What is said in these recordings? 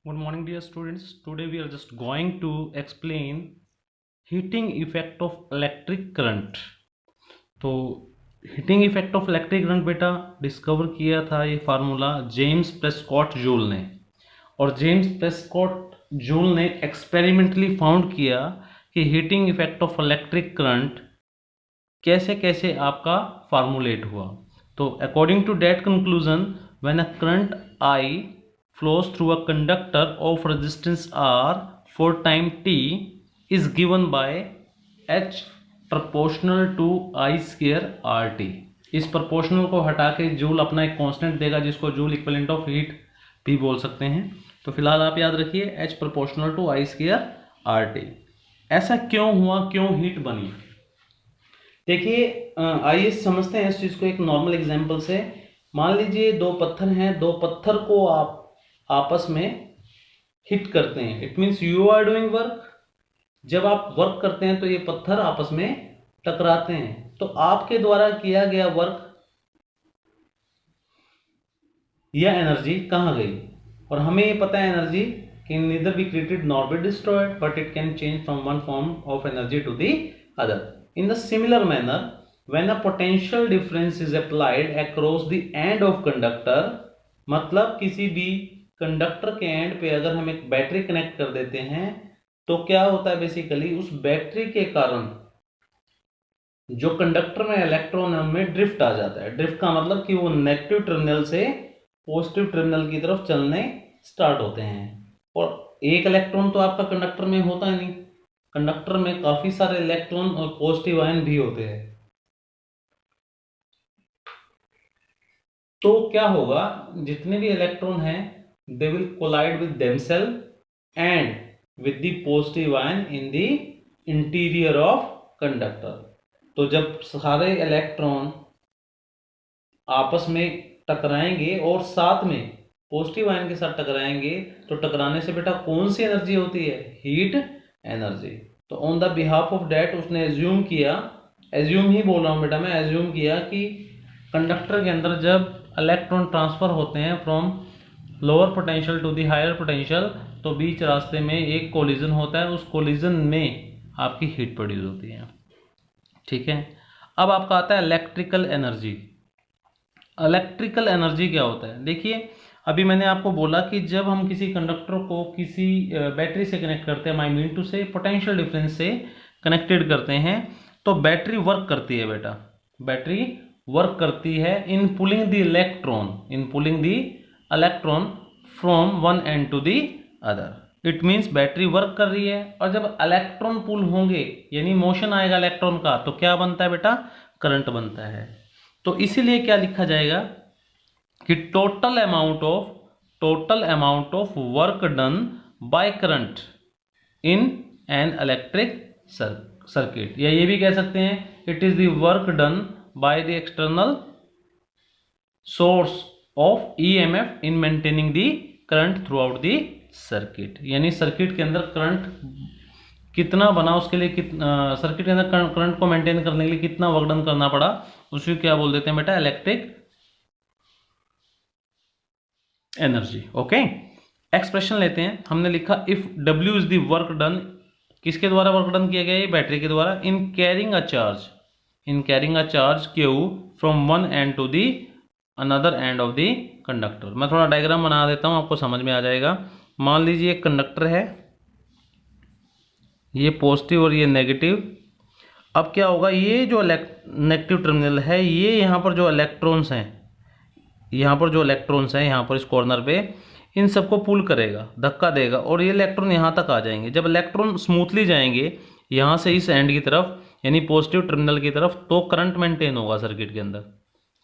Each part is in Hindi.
Good morning, dear students. Today we are just going to explain heating effect of electric current. तो heating effect of electric current बेटा डिस्कवर किया था ये फार्मूला जेम्स प्रेस्कॉट जूल ने, और जेम्स प्रेस्कॉट जूल ने एक्सपेरिमेंटली फाउंड किया कि heating effect of electric current कैसे कैसे आपका फार्मूलेट हुआ। तो according to that conclusion, when a current I flows through a conductor of resistance R for time t is given by H proportional to I square RT। इस proportional को हटा के जूल अपना एक कांस्टेंट देगा जिसको जूल इक्विवेलेंट ऑफ हीट भी बोल सकते हैं। तो फिलहाल आप याद रखिए H proportional to I square RT। ऐसा क्यों हुआ, क्यों हीट बनी? देखिए, आइए समझते हैं इस चीज को एक नॉर्मल एग्जांपल से। मान लीजिए दो पत्थर हैं, दो पत्थर को आप आपस में हिट करते हैं। It means you are doing work. जब आप वर्क करते हैं तो ये पत्थर आपस में टकराते हैं, तो आपके द्वारा किया गया वर्क या एनर्जी कहां गई? और हमें ये पता है energy can neither be created nor be destroyed, but it can change from one form of energy to the other. In the similar manner, when a potential difference is applied across the end of conductor, मतलब किसी भी कंडक्टर के एंड पे अगर हम एक बैटरी कनेक्ट कर देते हैं तो क्या होता है, बेसिकली उस बैटरी के कारण जो कंडक्टर में इलेक्ट्रॉन है उनमें ड्रिफ्ट आ जाता है। ड्रिफ्ट का मतलब कि वो नेगेटिव टर्मिनल से पॉजिटिव टर्मिनल की तरफ चलने स्टार्ट होते हैं। और एक इलेक्ट्रॉन तो आपका कंडक्टर में होता ही नहीं, कंडक्टर में काफी सारे इलेक्ट्रॉन और पॉजिटिव आयन भी होते हैं। तो क्या होगा, जितने भी इलेक्ट्रॉन हैं they will collide with themselves and with the positive ion in the interior of conductor। तो जब सारे इलेक्ट्रॉन आपस में टकराएंगे और साथ में पॉजिटिव आयन के साथ टकराएंगे, तो टकराने से बेटा कौन सी एनर्जी होती है? Heat energy. तो on the behalf of that उसने एज्यूम किया, एज्यूम ही बोल रहा हूं बेटा मैं, एज्यूम किया कि कंडक्टर के अंदर जब इलेक्ट्रॉन ट्रांसफर होते हैं from lower potential to the higher potential, तो बीच रास्ते में एक कोलिजन होता है, उस कोलिजन में आपकी हीट प्रोड्यूस होती है। ठीक है, अब आपका आता है इलेक्ट्रिकल एनर्जी। इलेक्ट्रिकल एनर्जी क्या होता है? देखिए, अभी मैंने आपको बोला कि जब हम किसी कंडक्टर को किसी बैटरी से कनेक्ट करते हैं, आई मीन टू से पोटेंशियल डिफरेंस से कनेक्टेड करते हैं, तो बैटरी वर्क करती है बेटा, बैटरी वर्क करती है in pulling the electron, in pulling the electron from one end to the other. It means battery work कर रही है, और जब इलेक्ट्रॉन पुल होंगे यानी मोशन आएगा इलेक्ट्रॉन का, तो क्या बनता है बेटा? करंट बनता है। तो इसीलिए क्या लिखा जाएगा कि total amount of work done by current in an electric circuit, या ये भी कह सकते हैं it is the work done by the external source of EMF in maintaining the current through out the circuit. यानी सर्किट के अंदर करंट कितना बना, उसके लिए सर्किट के अंदर करंट को मेंटेन करने के लिए कितना वर्क डन करना पड़ा, उसी क्या बोल देते हैं बेटा? Electric energy. ओके, एक्सप्रेशन लेते हैं। हमने लिखा if W is the work done, किसके द्वारा वर्क डन किया गया? ये बैटरी के द्वारा। In carrying a charge Q from one end to the another end of the conductor. मैं थोड़ा डायग्राम बना देता हूं, आपको समझ में आ जाएगा। मान लीजिए एक कंडक्टर है, ये पॉजिटिव और ये नेगेटिव। अब क्या होगा, ये जो नेगेटिव टर्मिनल है, ये यहाँ पर जो इलेक्ट्रॉन्स हैं, यहाँ पर इस कॉर्नर पे, इन सबको पुल करेगा, धक्का देगा, और ये इलेक्ट्रॉन यहाँ तक आ जाएंगे। जब इलेक्ट्रॉन स्मूथली जाएंगे यहाँ से इस एंड की तरफ, यानी पॉजिटिव टर्मिनल की तरफ, तो करंट मेंटेन होगा सर्किट के अंदर।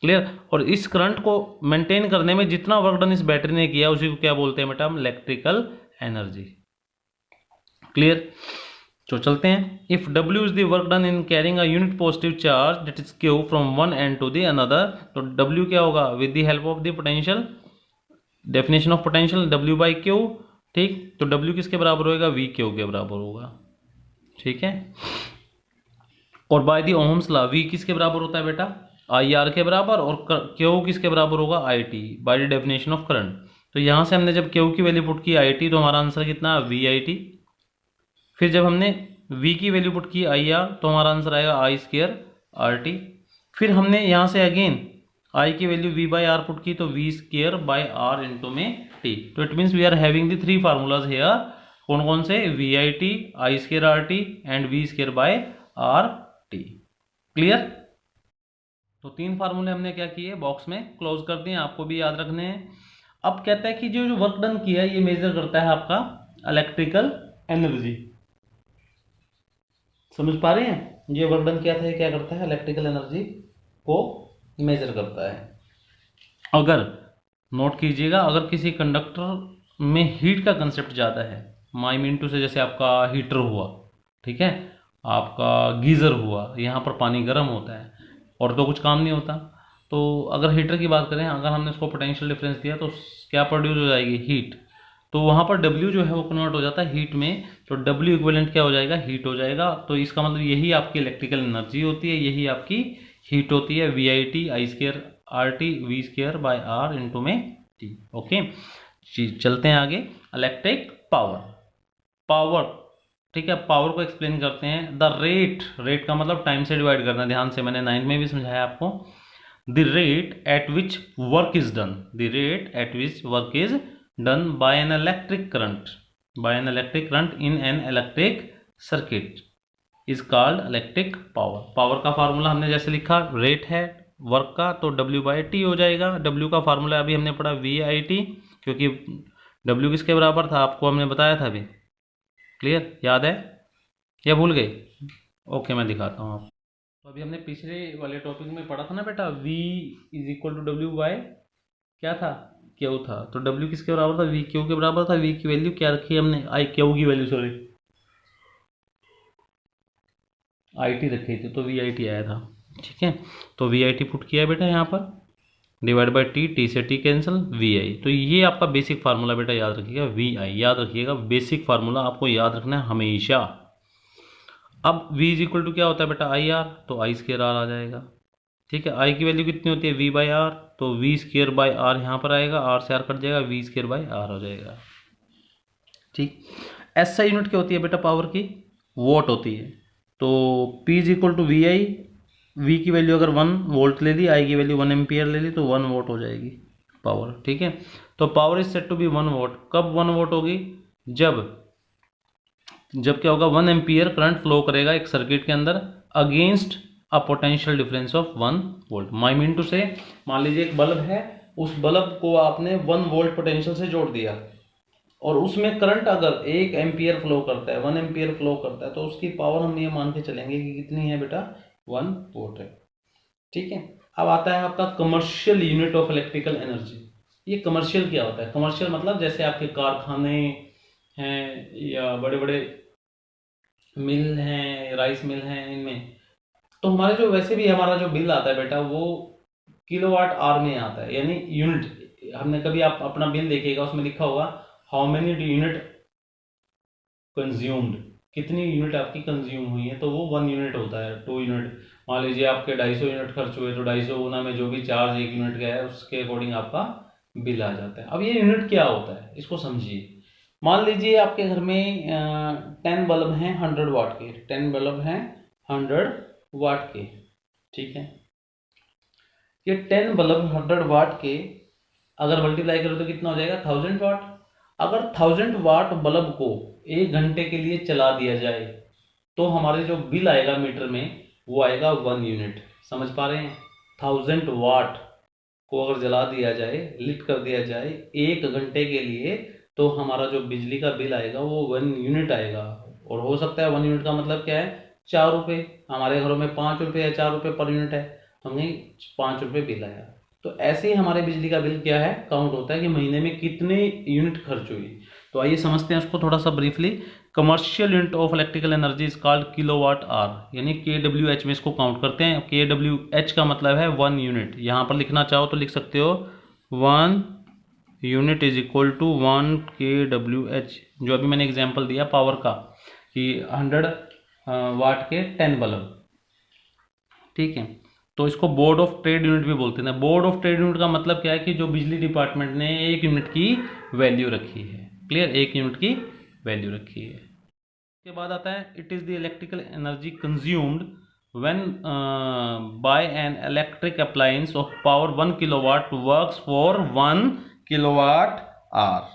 क्लियर? और इस करंट को मेंटेन करने में जितना वर्क डन इस बैटरी ने किया, उसी को क्या बोलते हैं बेटा? हम इलेक्ट्रिकल एनर्जी। क्लियर? तो चलते हैं। If W is the work done in carrying a unit positive charge that is Q from one end to the another, तो W क्या होगा? With the help of the potential, definition of potential W by Q। ठीक, तो W किसके बराबर होगा? VQ के बराबर होगा। ठीक है, और by the Ohm's law V किसके बराबर होता है बेटा? IR के बराबर, और Q किसके बराबर होगा? IT by the definition of current. तो यहाँ से हमने जब क्यू की वैल्यू पुट की IT, तो हमारा आंसर कितना VIT। फिर जब हमने V की वैल्यू पुट की IR, तो हमारा आंसर आएगा I²RT। फिर हमने यहाँ से अगेन I की वैल्यू V/R पुट की, तो V²/R इंटू में T। तो it means we are having the three formulas here. कौन कौन से? VIT, I²RT and V²/RT। Clear? तो तीन फार्मूले हमने क्या किए, बॉक्स में क्लोज कर दिए, आपको भी याद रखने हैं। अब कहता है कि जो वर्क डन किया है ये मेजर करता है आपका इलेक्ट्रिकल एनर्जी। समझ पा रहे हैं? ये वर्क डन किया था, ये क्या करता है, इलेक्ट्रिकल एनर्जी को मेजर करता है। अगर नोट कीजिएगा, अगर किसी कंडक्टर में हीट का कंसेप्ट ज़्यादा है, माई मीन टू से जैसे आपका हीटर हुआ, ठीक है, आपका गीज़र हुआ, यहाँ पर पानी गर्म होता है और तो कुछ काम नहीं होता। तो अगर हीटर की बात करें, अगर हमने उसको पोटेंशियल डिफरेंस दिया तो क्या प्रोड्यूस हो जाएगी, हीट। तो वहाँ पर W जो है वो कन्वर्ट हो जाता है हीट में, तो W इक्विवेलेंट क्या हो जाएगा, हीट हो जाएगा। तो इसका मतलब यही आपकी इलेक्ट्रिकल एनर्जी होती है, यही आपकी हीट होती है, VIT I²RT V²/R इंटू में T। ओके, चलते हैं आगे। इलेक्ट्रिक पावर, पावर, ठीक है, पावर को एक्सप्लेन करते हैं। द रेट, रेट का मतलब टाइम से डिवाइड करना, ध्यान से, मैंने 9th में भी समझाया आपको। The rate at which work is done, the rate at which work is done by an electric current, by an electric current in an electric circuit is called electric power. Power का फार्मूला हमने जैसे लिखा, रेट है वर्क का तो W/T हो जाएगा। W का फार्मूला अभी हमने पढ़ा VIT, क्योंकि W किसके बराबर था आपको हमने बताया था अभी। क्लियर, याद है या भूल गए? ओके, मैं दिखाता हूँ आपको। तो अभी हमने पिछले वाले टॉपिक में पढ़ा था ना बेटा, V = W/ क्या था, Q था। तो W किसके बराबर था, VQ के बराबर था। V की वैल्यू क्या रखी है हमने, IQ की वैल्यू, सॉरी IT रखी थी, तो VIT आया था। ठीक है, तो VIT पुट किया बेटा यहाँ पर, डिवाइड बाई T, T से T कैंसिल, VI। तो ये आपका बेसिक फार्मूला बेटा याद रखिएगा, VI याद रखिएगा, बेसिक फार्मूला आपको याद रखना है हमेशा। अब V = क्या होता है बेटा, IR, तो I² R आ जाएगा। ठीक है, I की वैल्यू कितनी होती है, V/R, तो V²/R यहाँ पर आएगा, R से R कट जाएगा, V²/R हो जाएगा। ठीक, SI यूनिट क्या होती है बेटा पावर की, वोट होती है। तो P = VI, V की वैल्यू अगर 1 वोल्ट ले ली, I की वैल्यू 1 एम्पियर ले ली, तो 1 वोट हो जाएगी पावर। ठीक है, तो power is set to be 1 watt. कब 1 वोट होगी, जब क्या होगा, 1 एम्पियर करंट फ्लो करेगा एक सर्किट के अंदर against a potential difference of 1 volt. My mean to say, मान लीजिए एक बल्ब है, उस बल्ब को आपने 1 वोल्ट पोटेंशियल से जोड़ दिया और उसमें करंट अगर 1 एम्पियर फ्लो करता है, 1 एम्पियर फ्लो करता है, तो उसकी पावर हम ये मान के चलेंगे कि कितनी है बेटा, 1 वोट है। ठीक है, अब आता है आपका commercial unit of electrical energy. ये कमर्शियल क्या होता है, कमर्शियल मतलब जैसे आपके कारखाने हैं या बड़े बड़े मिल हैं, राइस मिल हैं, इनमें तो हमारे जो वैसे भी हमारा जो बिल आता है बेटा वो किलोवाट आवर में आता है, यानी यूनिट। हमने कभी आप अपना बिल देखिएगा, उसमें लिखा होगा हाउ मेनी यूनिट कंज्यूम्ड, कितनी यूनिट आपकी कंज्यूम हुई है, तो वो 1 यूनिट होता है, 2 यूनिट। मान लीजिए आपके 250 यूनिट खर्च हुए, तो 250 गुना में जो भी चार्ज 1 यूनिट का है उसके अकॉर्डिंग आपका बिल आ जाता है। अब ये यूनिट क्या होता है, इसको समझिए। मान लीजिए आपके घर में 10 बल्ब हैं 100 वाट के, 10 बल्ब हैं 100 वाट के। ठीक है, ये 10 बल्ब 100 वाट के अगर मल्टीप्लाई करो तो कितना हो जाएगा, 1000 वाट। अगर 1000 वाट बल्ब को 1 घंटे के लिए चला दिया जाए तो हमारे जो बिल आएगा मीटर में वो आएगा 1 यूनिट। समझ पा रहे हैं, 1000 वाट को अगर जला दिया जाए, लिट कर दिया जाए 1 घंटे के लिए, तो हमारा जो बिजली का बिल आएगा वो 1 यूनिट आएगा। और हो सकता है 1 यूनिट का मतलब क्या है, 4 रुपये। हमारे घरों में 5 रुपये या 4 रुपये पर यूनिट है, तो हमें 5 रुपये बिल आया। तो ऐसे ही हमारे बिजली का बिल क्या है, काउंट होता है कि महीने में कितने यूनिट खर्च हुई। तो आइए समझते हैं उसको थोड़ा सा briefly. Commercial unit of electrical energy is called kilowatt hour, यानी KWH में इसको काउंट करते हैं। KWH का मतलब है 1 यूनिट। यहाँ पर लिखना चाहो तो लिख सकते हो 1 unit is equal to 1 KWH। जो अभी मैंने एग्जांपल दिया पावर का कि 100 वाट के 10 बल्ब। ठीक है, तो इसको बोर्ड ऑफ ट्रेड यूनिट भी बोलते हैं। बोर्ड ऑफ ट्रेड यूनिट का मतलब क्या है कि जो बिजली डिपार्टमेंट ने 1 यूनिट की वैल्यू रखी है। क्लियर, 1 यूनिट की वैल्यू रखी है। उसके बाद आता है it is the electrical energy consumed when by an electric appliance of power 1 kilowatt works for 1 kilowatt hour.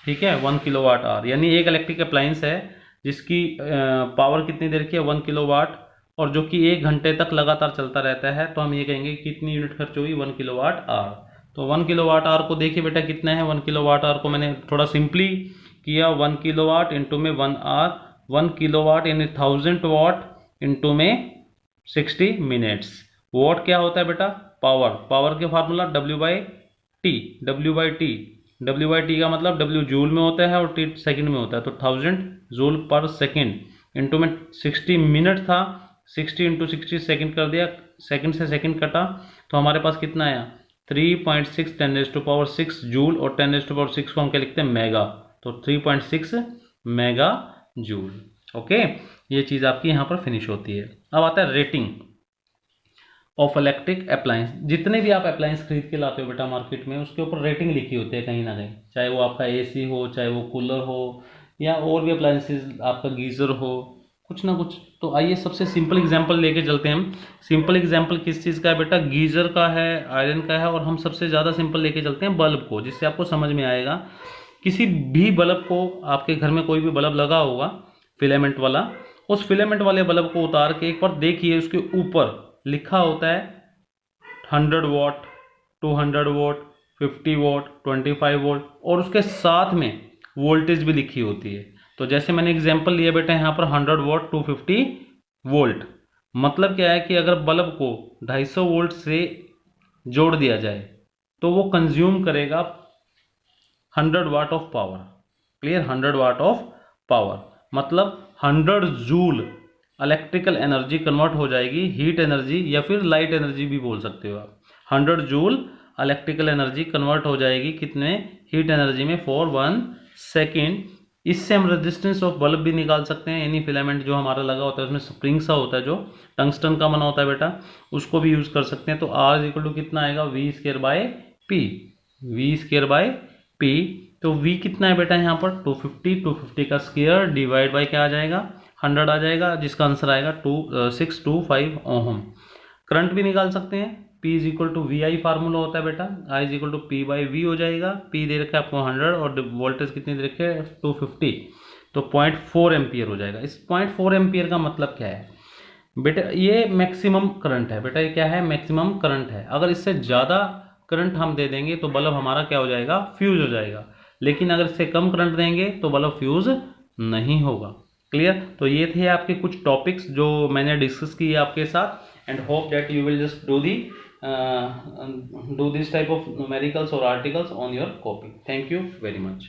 ठीक है, 1 किलोवाट आवर यानी एक इलेक्ट्रिक अप्लायंस है जिसकी पावर कितनी देर की है, 1 किलोवाट, और जो कि 1 घंटे तक लगातार चलता रहता है, तो हम ये कहेंगे कितनी यूनिट खर्च हुई, 1 किलोवाट आवर। तो 1 किलोवाट आवर को देखिए बेटा कितना है, 1 किलोवाट आवर को मैंने थोड़ा सिंपली किया, 1 किलोवाट इंटू में 1 आवर, 1 किलोवाट यानी 1000 वाट इंटू में 60 मिनट्स। वॉट क्या होता है बेटा, पावर। पावर के formula W by T, W by T का मतलब W जूल में होता है और T सेकंड में होता है, तो 1000 जूल पर सेकंड इंटू में 60 मिनट था, 60 इंटू 60 सेकंड कर दिया, सेकंड से सेकंड कटा, तो हमारे पास कितना आया 3.6 10⁻6 जूल, और 10⁻6 को हम क्या लिखते हैं, मेगा, तो 3.6 मेगा जूल। ओके, ये चीज़ आपकी यहाँ पर फिनिश होती है। अब आता है रेटिंग ऑफ इलेक्ट्रिक अप्लायंस। जितने भी आप अप्लायंस खरीद के लाते हो बेटा मार्केट में, उसके ऊपर रेटिंग लिखी होती है कहीं ना कहीं, चाहे वो आपका AC हो, चाहे वो कूलर हो, या और भी अप्लायंसेज, आपका गीज़र हो, कुछ ना कुछ। तो आइए सबसे सिंपल एग्जांपल लेके चलते हैं हम। सिंपल एग्जांपल किस चीज़ का है बेटा, गीज़र का है, आयरन का है, और हम सबसे ज़्यादा सिंपल लेके चलते हैं बल्ब को, जिससे आपको समझ में आएगा। किसी भी बल्ब को, आपके घर में कोई भी बल्ब लगा होगा फिलामेंट वाला, उस फिलामेंट वाले बल्ब को उतार के एक बार देखिए, उसके ऊपर लिखा होता है 100 वाट, 200 वाट, 50 वाट, 25 वोल्ट, और उसके साथ में वोल्टेज भी लिखी होती है। तो जैसे मैंने एग्जांपल लिया बेटा यहाँ पर 100 वाट 250 वोल्ट, मतलब क्या है कि अगर बल्ब को 250 वोल्ट से जोड़ दिया जाए तो वो कंज्यूम करेगा 100 watt of power. Clear, 100 watt of power मतलब 100 जूल इलेक्ट्रिकल एनर्जी कन्वर्ट हो जाएगी हीट एनर्जी, या फिर लाइट एनर्जी भी बोल सकते हो आप। 100 जूल इलेक्ट्रिकल एनर्जी कन्वर्ट हो जाएगी कितने, हीट एनर्जी में, फॉर 1 सेकेंड। इससे हम रेजिस्टेंस ऑफ बल्ब भी निकाल सकते हैं। एनी फिलामेंट जो हमारा लगा होता है उसमें स्प्रिंग सा होता है, जो टंगस्टन का बना होता है बेटा, उसको भी यूज़ कर सकते हैं। तो R इक्वल टू कितना आएगा, V² by P, V² by P। तो V कितना है बेटा यहाँ पर 250 का स्क्वायर डिवाइड बाय क्या आ जाएगा, 100 आ जाएगा, जिसका आंसर आएगा 625 ओहम। करंट भी निकाल सकते हैं, P is equal to VI formula होता है बेटा, I is equal to P by V हो जाएगा। P दे रखा है आपको 100 और वोल्टेज कितनी दे रखे है 250, तो 0.4 एम्पियर हो जाएगा। इस 0.4 एम्पियर का मतलब क्या है बेटा, ये मैक्सिमम करंट है बेटा, ये क्या है, मैक्सिमम करंट है। अगर इससे ज़्यादा करंट हम दे देंगे तो बल्ब हमारा क्या हो जाएगा, फ्यूज हो जाएगा, लेकिन अगर इससे कम करंट देंगे तो बल्ब फ्यूज नहीं होगा। क्लियर, तो ये थे आपके कुछ टॉपिक्स जो मैंने डिस्कस किए आपके साथ, and hope that you will just do this type of numericals or articles on your copy. Thank you very much.